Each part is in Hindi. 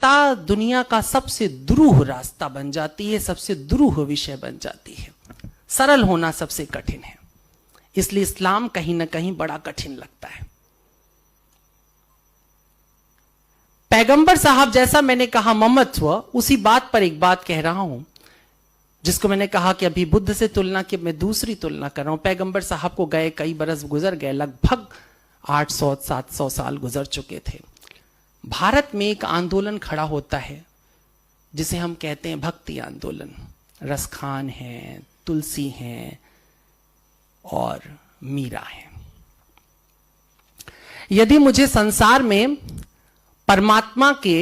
सत्ता दुनिया का सबसे दुरूह रास्ता बन जाती है, सबसे दुरूह विषय बन जाती है। सरल होना सबसे कठिन है, इसलिए इस्लाम कहीं ना कहीं बड़ा कठिन लगता है। पैगंबर साहब, जैसा मैंने कहा ममत्व, उसी बात पर एक बात कह रहा हूं जिसको मैंने कहा कि अभी बुद्ध से तुलना की मैं दूसरी तुलना कर रहा हूं। पैगंबर साहब को गए कई बरस गुजर गए, लगभग 800-700 साल गुजर चुके थे। भारत में एक आंदोलन खड़ा होता है जिसे हम कहते हैं भक्ति आंदोलन। रसखान है, तुलसी हैं और मीरा है। यदि मुझे संसार में परमात्मा के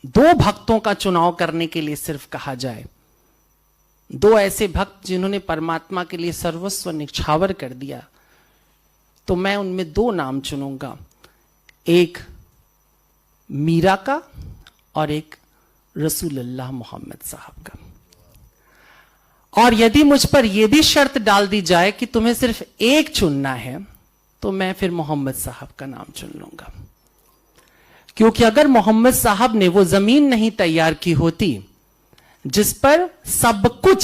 दो भक्तों का चुनाव करने के लिए सिर्फ कहा जाए, दो ऐसे भक्त जिन्होंने परमात्मा के लिए सर्वस्व निछावर कर दिया, तो मैं उनमें दो नाम चुनूंगा, एक मीरा का और एक रसूलुल्लाह मोहम्मद साहब का। और यदि मुझ पर यह भी शर्त डाल दी जाए कि तुम्हें सिर्फ एक चुनना है, तो मैं फिर मोहम्मद साहब का नाम चुन लूंगा। क्योंकि अगर मोहम्मद साहब ने वो जमीन नहीं तैयार की होती जिस पर सब कुछ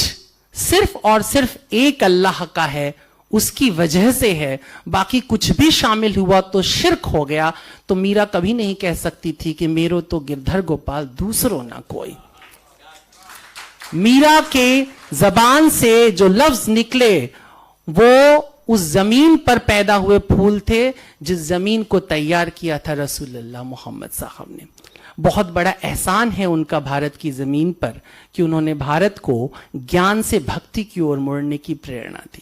सिर्फ और सिर्फ एक अल्लाह का है, उसकी वजह से है, बाकी कुछ भी शामिल हुआ तो शिर्क हो गया, तो मीरा कभी नहीं कह सकती थी कि मेरो तो गिरधर गोपाल दूसरो ना कोई। मीरा के जबान से जो लफ्ज निकले वो उस जमीन पर पैदा हुए फूल थे जिस जमीन को तैयार किया था रसूलुल्लाह मोहम्मद साहब ने। बहुत बड़ा एहसान है उनका भारत की जमीन पर कि उन्होंने भारत को ज्ञान से भक्ति की ओर मुड़ने की प्रेरणा दी,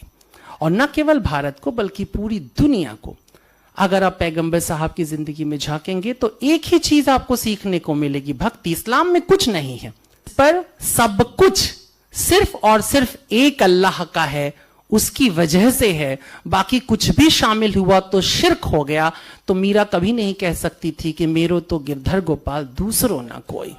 और न केवल भारत को बल्कि पूरी दुनिया को। अगर आप पैगंबर साहब की जिंदगी में झांकेंगे तो एक ही चीज आपको सीखने को मिलेगी, भक्ति। इस्लाम में कुछ नहीं है, पर सब कुछ सिर्फ और सिर्फ एक अल्लाह का है, उसकी वजह से है, बाकी कुछ भी शामिल हुआ तो शिर्क हो गया। तो मीरा कभी नहीं कह सकती थी कि मेरो तो गिरधर गोपाल दूसरो ना कोई।